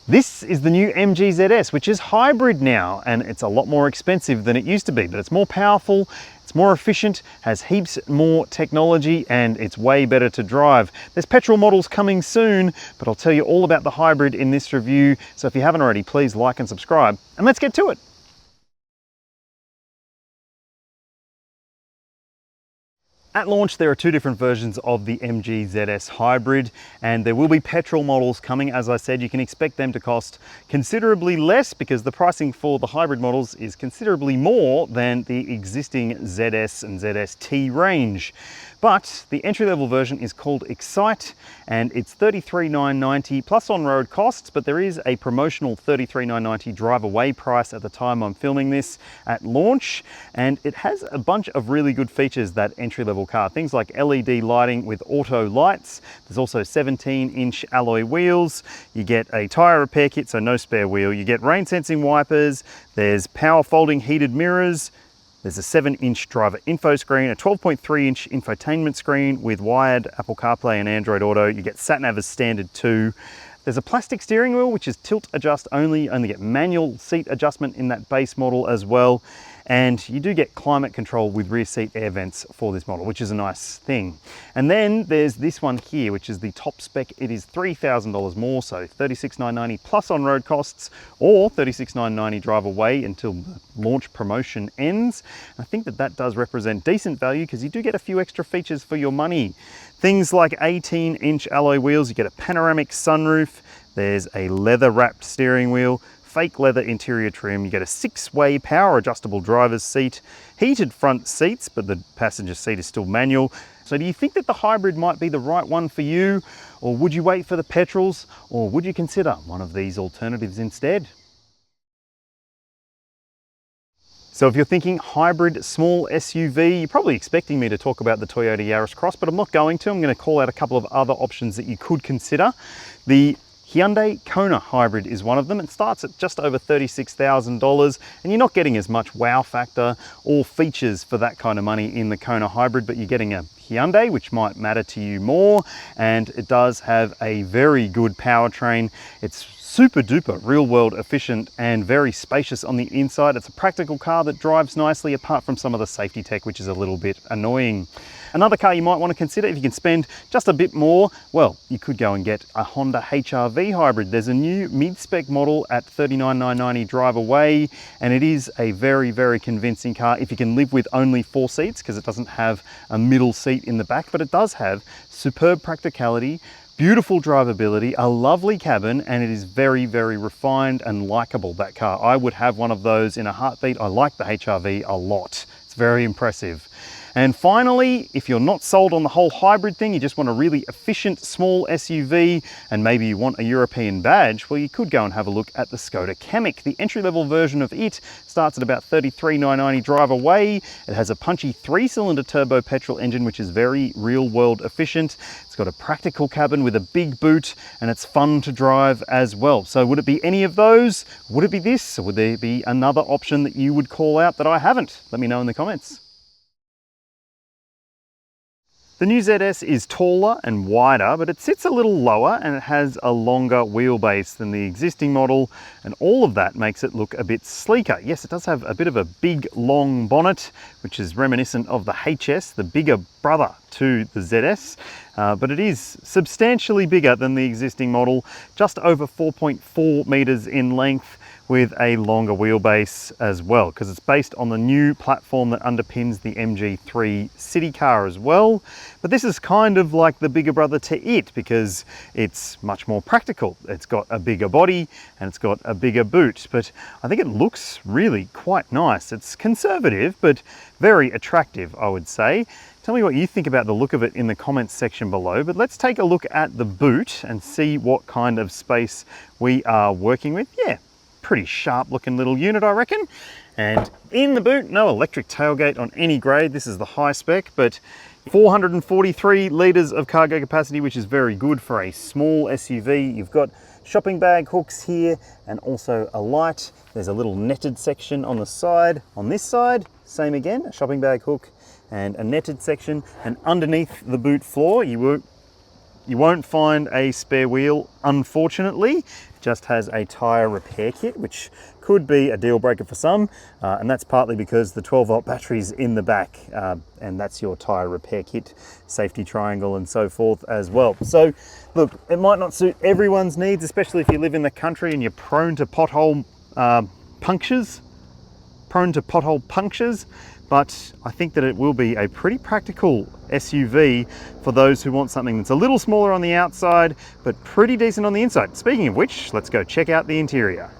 This is the new MG ZS, which is hybrid now, and it's a lot more expensive than it used to be, but it's more powerful, it's more efficient, has heaps more technology, and it's way better to drive. There's petrol models coming soon, but I'll tell you all about the hybrid in this review, so if you haven't already, please like and subscribe, and let's get to it. At launch, there are two different versions of the MG ZS Hybrid, and there will be petrol models coming. As I said, you can expect them to cost considerably less because the pricing for the hybrid models is considerably more than the existing ZS and ZST range. But the entry-level version is called Excite, and it's $33,990 plus on-road costs, but there is a promotional $33,990 drive-away price at the time I'm filming this at launch, and it has a bunch of really good features, that entry-level car. Things like LED lighting with auto lights. There's also 17-inch alloy wheels. You get a tyre repair kit, so no spare wheel. You get rain-sensing wipers. There's power folding heated mirrors. There's a 7-inch driver info screen, a 12.3-inch infotainment screen with wired Apple CarPlay and Android Auto. You get sat-nav as standard too. There's a plastic steering wheel, which is tilt adjust only. Only get manual seat adjustment in that base model as well. And you do get climate control with rear seat air vents for this model, which is a nice thing. And then there's this one here, which is the top spec. It is $3,000 more, so $36,990 plus on-road costs, or $36,990 drive away until the launch promotion ends. And I think that that does represent decent value because you do get a few extra features for your money. Things like 18-inch alloy wheels, you get a panoramic sunroof, there's a leather-wrapped steering wheel, fake leather interior trim, you get a 6-way power adjustable driver's seat, heated front seats, but the passenger seat is still manual. So do you think that the hybrid might be the right one for you? Or would you wait for the petrols? Or would you consider one of these alternatives instead? So if you're thinking hybrid small SUV, you're probably expecting me to talk about the Toyota Yaris Cross, but I'm not going to. I'm going to call out a couple of other options that you could consider. The Hyundai Kona Hybrid is one of them. It starts at just over $36,000, and you're not getting as much wow factor or features for that kind of money in the Kona Hybrid, but you're getting a Hyundai, which might matter to you more, and it does have a very good powertrain. It's super duper real world efficient and very spacious on the inside. It's a practical car that drives nicely apart from some of the safety tech, which is a little bit annoying. Another car you might want to consider if you can spend just a bit more, well, you could go and get a Honda HR-V hybrid. There's a new mid-spec model at $39,990 drive away, and it is a very, very convincing car if you can live with only 4 seats because it doesn't have a middle seat in the back, but it does have superb practicality, beautiful drivability, a lovely cabin, and it is very, very refined and likable, that car. I would have one of those in a heartbeat. I like the HR-V a lot. It's very impressive. And finally, if you're not sold on the whole hybrid thing, you just want a really efficient small SUV, and maybe you want a European badge, well, you could go and have a look at the Skoda Kamiq. The entry-level version of it starts at about $33,990 drive away. It has a punchy 3-cylinder turbo petrol engine, which is very real-world efficient. It's got a practical cabin with a big boot, and it's fun to drive as well. So would it be any of those? Would it be this? Or would there be another option that you would call out that I haven't? Let me know in the comments. The new ZS is taller and wider, but it sits a little lower and it has a longer wheelbase than the existing model, and all of that makes it look a bit sleeker. Yes, it does have a bit of a big, long bonnet, which is reminiscent of the HS, the bigger brother to the ZS, but it is substantially bigger than the existing model, just over 4.4 meters in length, with a longer wheelbase as well, because it's based on the new platform that underpins the MG3 city car as well. But this is kind of like the bigger brother to it because it's much more practical. It's got a bigger body and it's got a bigger boot, but I think it looks really quite nice. It's conservative, but very attractive, I would say. Tell me what you think about the look of it in the comments section below, but let's take a look at the boot and see what kind of space we are working with. Yeah, pretty sharp looking little unit, I reckon. And in the boot, no electric tailgate on any grade. This is the high spec, but 443 litres of cargo capacity, which is very good for a small SUV. You've got shopping bag hooks here and also a light. There's a little netted section on the side. On this side, same again, a shopping bag hook and a netted section. And underneath the boot floor, you won't find a spare wheel, unfortunately. just has a tyre repair kit, which could be a deal breaker for some, and that's partly because the 12-volt battery's in the back, and that's your tyre repair kit, safety triangle and so forth as well. So look, it might not suit everyone's needs, especially if you live in the country and you're prone to pothole punctures, but I think that it will be a pretty practical SUV for those who want something that's a little smaller on the outside, but pretty decent on the inside. Speaking of which, let's go check out the interior.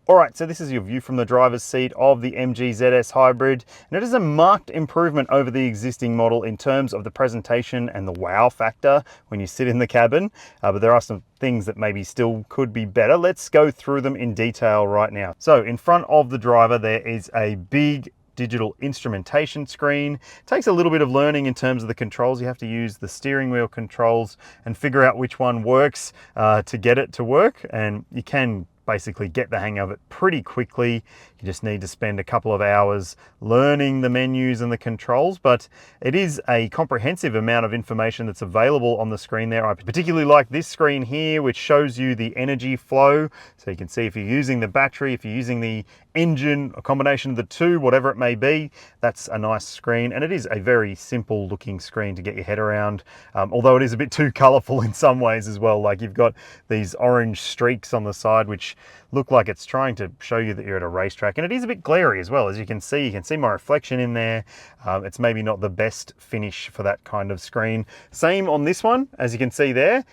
All right, so this is your view from the driver's seat of the MG ZS Hybrid, and it is a marked improvement over the existing model in terms of the presentation and the wow factor when you sit in the cabin, but there are some things that maybe still could be better. Let's go through them in detail right now. So in front of the driver, there is a big digital instrumentation screen. It takes a little bit of learning in terms of the controls. You have to use the steering wheel controls and figure out which one works to get it to work, and you can basically get the hang of it pretty quickly. You just need to spend a couple of hours learning the menus and the controls, but it is a comprehensive amount of information that's available on the screen there. I particularly like this screen here, which shows you the energy flow. So you can see if you're using the battery, if you're using the engine, a combination of the two, whatever it may be, that's a nice screen. And it is a very simple looking screen to get your head around, although it is a bit too colorful in some ways as well. Like you've got these orange streaks on the side, which look like it's trying to show you that you're at a racetrack, and it is a bit glary as well. As you can see my reflection in there. It's maybe not the best finish for that kind of screen. Same on this one, as you can see there.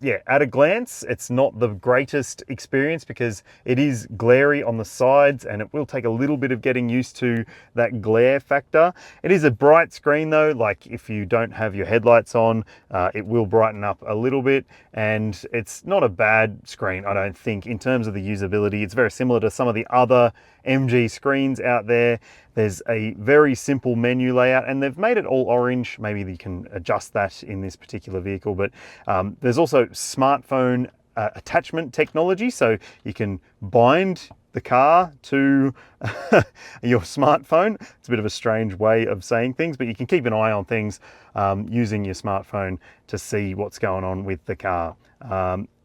Yeah, at a glance, it's not the greatest experience because it is glary on the sides, and it will take a little bit of getting used to that glare factor. It is a bright screen though, like if you don't have your headlights on, it will brighten up a little bit, and it's not a bad screen, I don't think. In terms of the usability, it's very similar to some of the other MG screens out there. There's a very simple menu layout, and they've made it all orange. Maybe you can adjust that in this particular vehicle, but there's also smartphone attachment technology, so you can bind the car to your smartphone. It's a bit of a strange way of saying things, but you can keep an eye on things using your smartphone to see what's going on with the car.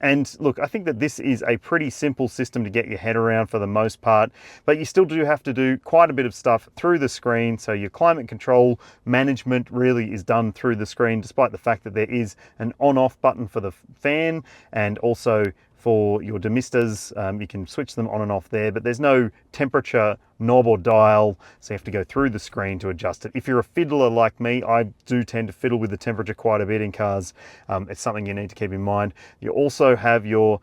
And look, I think that this is a pretty simple system to get your head around for the most part, but you still do have to do quite a bit of stuff through the screen. So your climate control management really is done through the screen, despite the fact that there is an on-off button for the fan, and also for your demisters, you can switch them on and off there, but there's no temperature knob or dial, so you have to go through the screen to adjust it. If you're a fiddler like me, I do tend to fiddle with the temperature quite a bit in cars. It's something you need to keep in mind. You also have your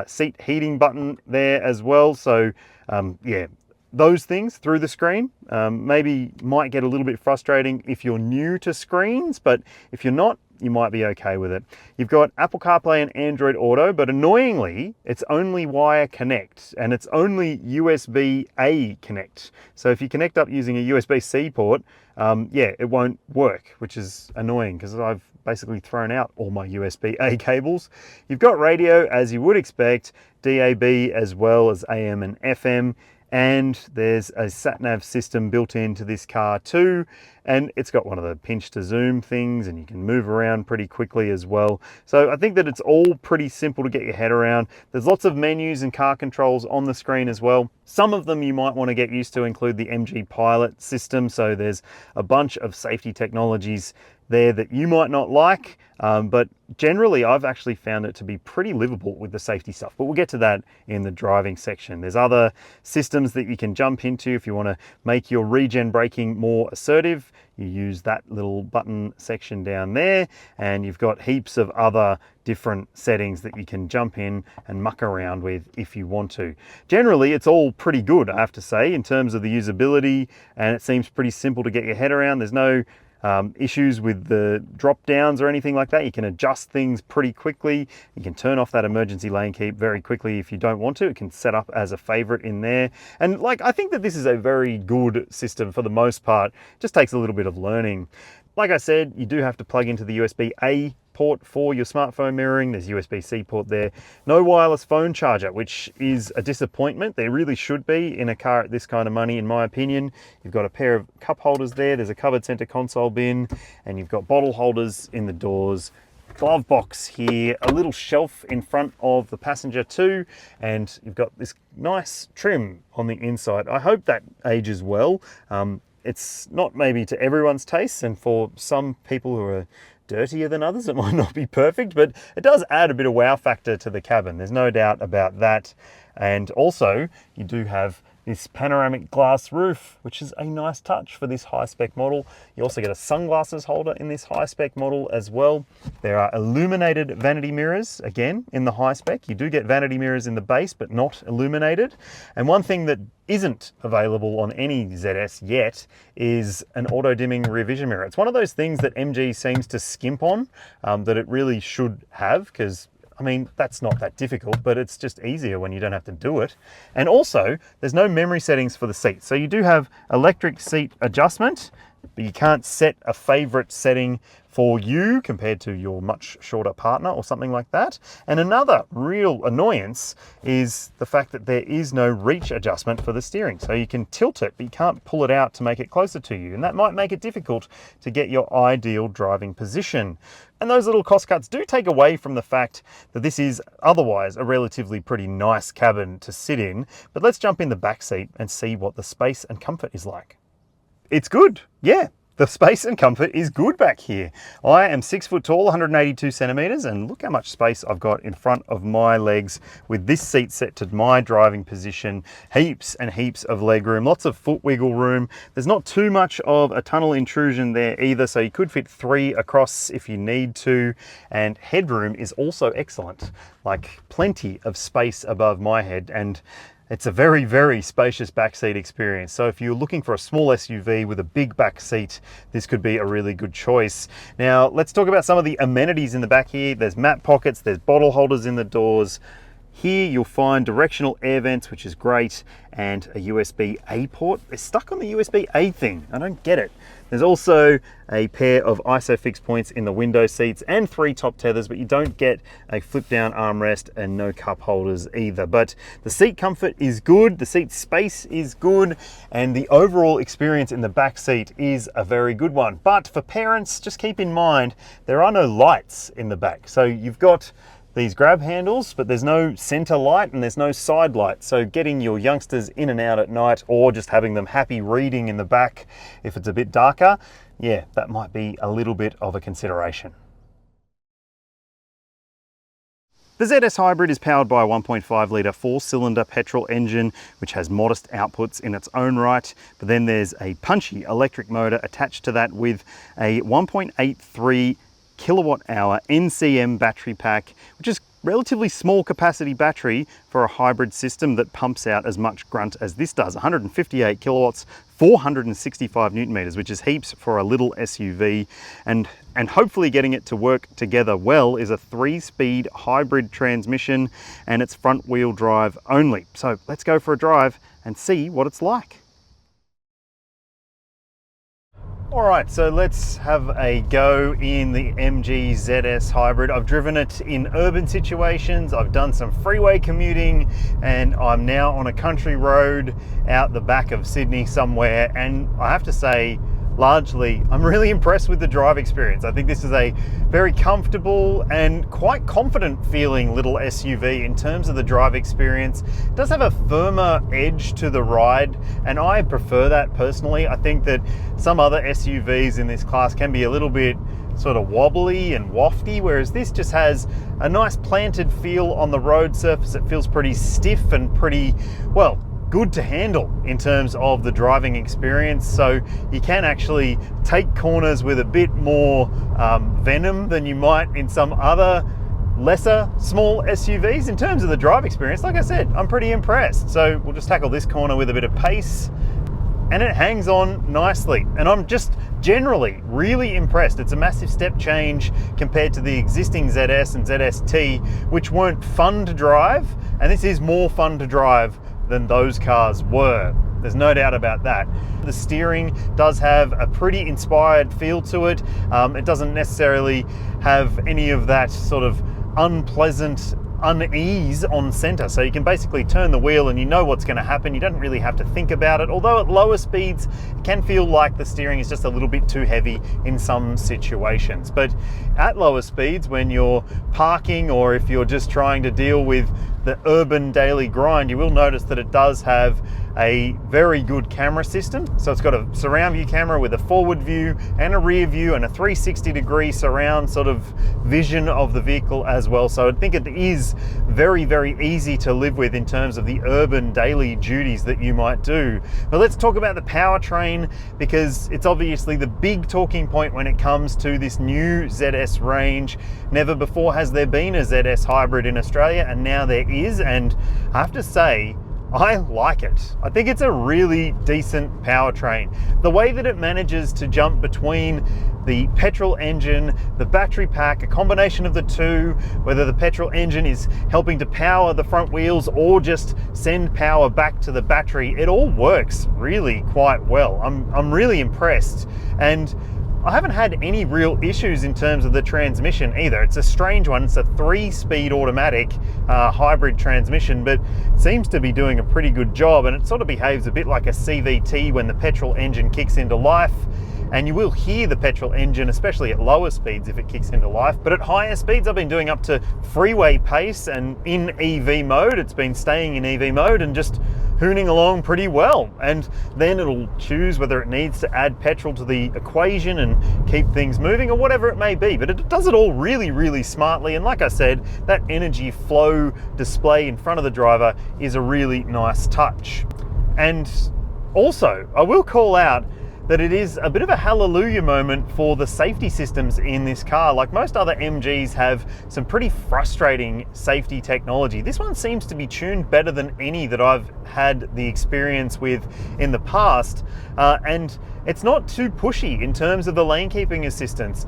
seat heating button there as well, so yeah, those things through the screen maybe might get a little bit frustrating if you're new to screens, but if you're not, you might be okay with it. You've got Apple CarPlay and Android Auto, but annoyingly, it's only wire connect, and it's only USB-A connect. So if you connect up using a USB-C port, yeah, it won't work, which is annoying because I've basically thrown out all my USB-A cables. You've got radio, as you would expect, DAB as well as AM and FM, and there's a sat-nav system built into this car too, and it's got one of the pinch to zoom things, and you can move around pretty quickly as well. So I think that it's all pretty simple to get your head around. There's lots of menus and car controls on the screen as well. Some of them you might want to get used to include the MG Pilot system, so there's a bunch of safety technologies there that you might not like, but generally I've actually found it to be pretty livable with the safety stuff, but we'll get to that in the driving section. There's other systems that you can jump into if you want to make your regen braking more assertive. You use that little button section down there, and you've got heaps of other different settings that you can jump in and muck around with if you want to. Generally, it's all pretty good, I have to say, in terms of the usability, and it seems pretty simple to get your head around. There's no issues with the drop downs or anything like that. You can adjust things pretty quickly. You can turn off that emergency lane keep very quickly if you don't want to. It can set up as a favorite in there. And like, I think that this is a very good system for the most part. It just takes a little bit of learning. Like I said, you do have to plug into the USB-A port for your smartphone mirroring. There's USB-C port there. No wireless phone charger, which is a disappointment. There really should be in a car at this kind of money, in my opinion. You've got a pair of cup holders there. There's a covered center console bin, and you've got bottle holders in the doors glove box here, a little shelf in front of the passenger too, and you've got this nice trim on the inside. I hope that ages well. It's not maybe to everyone's taste, and for some people who are dirtier than others, it might not be perfect, but it does add a bit of wow factor to the cabin. There's no doubt about that. And also you do have this panoramic glass roof, which is a nice touch for this high spec model. You also get a sunglasses holder in this high spec model as well. There are illuminated vanity mirrors, again, in the high spec. You do get vanity mirrors in the base, but not illuminated. And one thing that isn't available on any ZS yet is an auto dimming rear vision mirror. It's one of those things that MG seems to skimp on, that it really should have, because I mean, that's not that difficult, but it's just easier when you don't have to do it. And also, there's no memory settings for the seats. So you do have electric seat adjustment, but you can't set a favorite setting for you compared to your much shorter partner or something like that. And another real annoyance is the fact that there is no reach adjustment for the steering. So you can tilt it, but you can't pull it out to make it closer to you. And that might make it difficult to get your ideal driving position. And those little cost cuts do take away from the fact that this is otherwise a relatively pretty nice cabin to sit in. But let's jump in the back seat and see what the space and comfort is like. It's good, yeah. The space and comfort is good back here. I am 6 foot tall, 182 centimeters, and look how much space I've got in front of my legs with this seat set to my driving position. Heaps and heaps of leg room, lots of foot wiggle room. There's not too much of a tunnel intrusion there either, so you could fit 3 across if you need to. And headroom is also excellent, like plenty of space above my head, and it's a very, very spacious backseat experience. So if you're looking for a small SUV with a big back seat, this could be a really good choice. Now, let's talk about some of the amenities in the back here. There's map pockets, there's bottle holders in the doors. Here you'll find directional air vents, which is great, and a USB-A port. They're stuck on the USB-A thing. I don't get it. There's also a pair of ISOFIX points in the window seats and 3 top tethers, but you don't get a flip down armrest and no cup holders either. But the seat comfort is good, the seat space is good, and the overall experience in the back seat is a very good one. But for parents, just keep in mind, there are no lights in the back. So you've got these grab handles, but there's no center light and there's no side light. So getting your youngsters in and out at night, or just having them happy reading in the back if it's a bit darker, yeah, that might be a little bit of a consideration. The ZS Hybrid is powered by a 1.5 litre 4-cylinder petrol engine, which has modest outputs in its own right. But then there's a punchy electric motor attached to that with a 1.83 kilowatt hour NCM battery pack, which is relatively small capacity battery for a hybrid system that pumps out as much grunt as this does. 158 kilowatts, 465 newton meters, which is heaps for a little SUV. And hopefully getting it to work together well is a 3-speed hybrid transmission, and it's front wheel drive only. So let's go for a drive and see what it's like. All right, so let's have a go in the MG ZS Hybrid. I've driven it in urban situations, I've done some freeway commuting, and I'm now on a country road out the back of Sydney somewhere, and I have to say, largely, I'm really impressed with the drive experience. I think this is a very comfortable and quite confident feeling little SUV in terms of the drive experience. It does have a firmer edge to the ride, and I prefer that personally. I think that some other SUVs in this class can be a little bit sort of wobbly and wafty, whereas this just has a nice planted feel on the road surface. It feels pretty stiff and pretty, well, good to handle in terms of the driving experience. So you can actually take corners with a bit more venom than you might in some other lesser small SUVs. In terms of the drive experience, like I said, I'm pretty impressed. So we'll just tackle this corner with a bit of pace, and it hangs on nicely. And I'm just generally really impressed. It's a massive step change compared to the existing ZS and ZST, which weren't fun to drive, and this is more fun to drive than those cars were. There's no doubt about that. The steering does have a pretty inspired feel to it. It doesn't necessarily have any of that sort of unpleasant unease on center. So you can basically turn the wheel and you know what's going to happen. You don't really have to think about it. Although at lower speeds, it can feel like the steering is just a little bit too heavy in some situations. But at lower speeds, when you're parking or if you're just trying to deal with the urban daily grind, you will notice that it does have a very good camera system. So it's got a surround view camera with a forward view and a rear view and a 360-degree surround sort of vision of the vehicle as well. So I think it is very, very easy to live with in terms of the urban daily duties that you might do. But let's talk about the powertrain, because it's obviously the big talking point when it comes to this new ZS range. Never before has there been a ZS hybrid in Australia, and now there is, and I have to say, I like it. I think it's a really decent powertrain. The way that it manages to jump between the petrol engine, the battery pack, a combination of the two, whether the petrol engine is helping to power the front wheels or just send power back to the battery, it all works really quite well. I'm really impressed. And I haven't had any real issues in terms of the transmission either. It's a strange one. It's a 3-speed automatic hybrid transmission, but it seems to be doing a pretty good job, and it sort of behaves a bit like a CVT when the petrol engine kicks into life. And you will hear the petrol engine, especially at lower speeds if it kicks into life. But at higher speeds, I've been doing up to freeway pace, and in EV mode, it's been staying in EV mode and just hooning along pretty well. And then it'll choose whether it needs to add petrol to the equation and keep things moving or whatever it may be. But it does it all really, really smartly. And like I said, that energy flow display in front of the driver is a really nice touch. And also, I will call out that it is a bit of a hallelujah moment for the safety systems in this car. Like most other MGs have some pretty frustrating safety technology. This one seems to be tuned better than any that I've had the experience with in the past. And it's not too pushy in terms of the lane keeping assistance.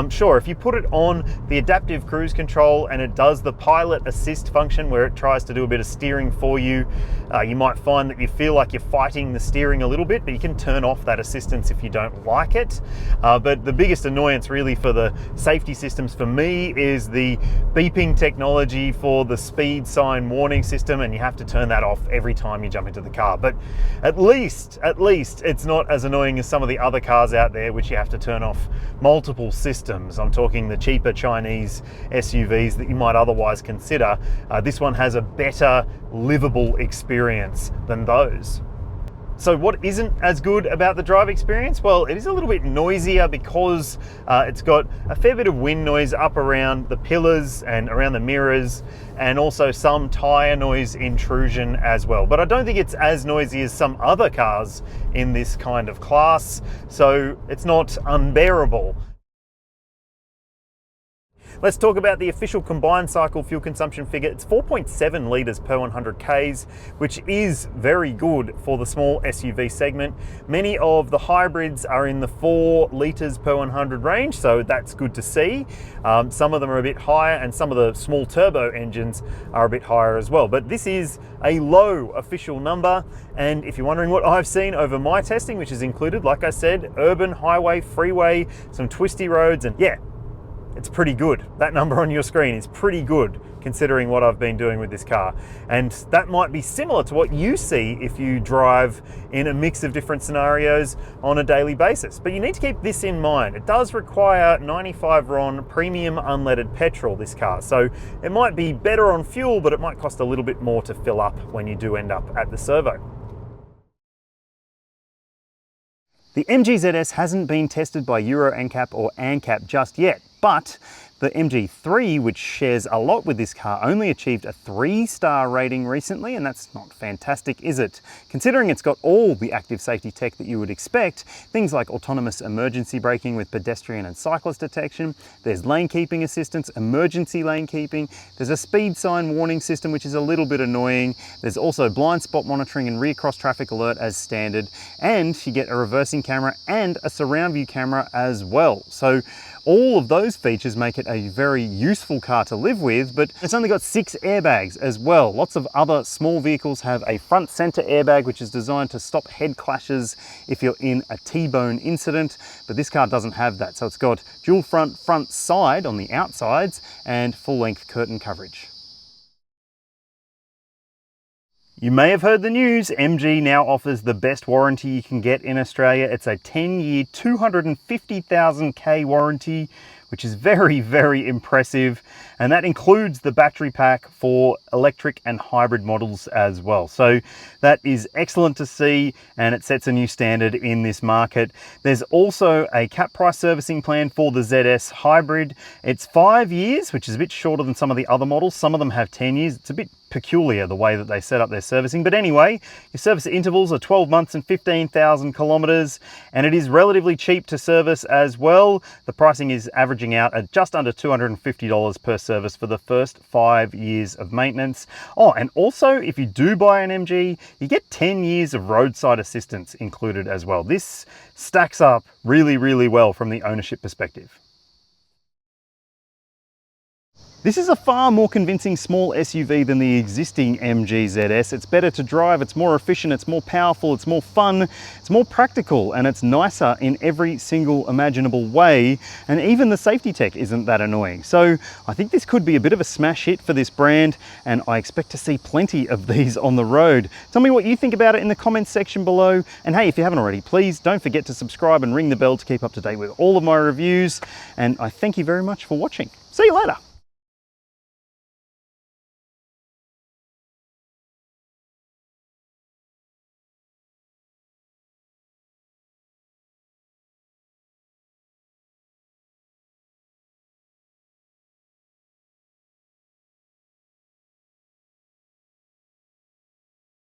Sure, if you put it on the adaptive cruise control and it does the pilot assist function where it tries to do a bit of steering for you, you might find that you feel like you're fighting the steering a little bit, but you can turn off that assistance if you don't like it. But the biggest annoyance really for the safety systems for me is the beeping technology for the speed sign warning system, and you have to turn that off every time you jump into the car. But at least it's not as annoying as some of the other cars out there which you have to turn off multiple systems. I'm talking the cheaper Chinese SUVs that you might otherwise consider. This one has a better livable experience than those. So what isn't as good about the drive experience? Well, it is a little bit noisier because it's got a fair bit of wind noise up around the pillars and around the mirrors, and also some tire noise intrusion as well. But I don't think it's as noisy as some other cars in this kind of class, so it's not unbearable. Let's talk about the official combined cycle fuel consumption figure. It's 4.7 litres per 100 Ks, which is very good for the small SUV segment. Many of the hybrids are in the 4 litres per 100 range, so that's good to see. Some of them are a bit higher, and some of the small turbo engines are a bit higher as well. But this is a low official number, and if you're wondering what I've seen over my testing, which has included, like I said, urban, highway, freeway, some twisty roads, and yeah, it's pretty good. That number on your screen is pretty good considering what I've been doing with this car. And that might be similar to what you see if you drive in a mix of different scenarios on a daily basis. But you need to keep this in mind. It does require 95 RON premium unleaded petrol, this car. So it might be better on fuel, but it might cost a little bit more to fill up when you do end up at the servo. The MG ZS hasn't been tested by Euro NCAP or ANCAP just yet, but the MG3, which shares a lot with this car, only achieved a 3-star rating recently, and that's not fantastic, is it? Considering it's got all the active safety tech that you would expect, things like autonomous emergency braking with pedestrian and cyclist detection, there's lane keeping assistance, emergency lane keeping, there's a speed sign warning system, which is a little bit annoying, there's also blind spot monitoring and rear cross traffic alert as standard, and you get a reversing camera and a surround view camera as well. So all of those features make it a very useful car to live with, but it's only got 6 airbags as well. Lots of other small vehicles have a front center airbag, which is designed to stop head clashes if you're in a T-bone incident, but this car doesn't have that. So it's got dual front side on the outsides and full length curtain coverage. You may have heard the news, MG now offers the best warranty you can get in Australia. It's a 10-year, 250,000 K warranty, which is very, very impressive. And that includes the battery pack for electric and hybrid models as well. So that is excellent to see, and it sets a new standard in this market. There's also a cap price servicing plan for the ZS hybrid. It's 5 years, which is a bit shorter than some of the other models. Some of them have 10 years. It's a bit peculiar the way that they set up their servicing, but anyway, your service intervals are 12 months and 15,000 kilometers, and it is relatively cheap to service as well. The pricing is averaging out at just under $250 per service for the first 5 years of maintenance. Oh, and also if you do buy an MG, you get 10 years of roadside assistance included as well. This stacks up really, really well from the ownership perspective. This is a far more convincing small SUV than the existing MG ZS. It's better to drive, it's more efficient, it's more powerful, it's more fun, it's more practical, and it's nicer in every single imaginable way. And even the safety tech isn't that annoying. So I think this could be a bit of a smash hit for this brand, and I expect to see plenty of these on the road. Tell me what you think about it in the comments section below. And hey, if you haven't already, please don't forget to subscribe and ring the bell to keep up to date with all of my reviews. And I thank you very much for watching. See you later.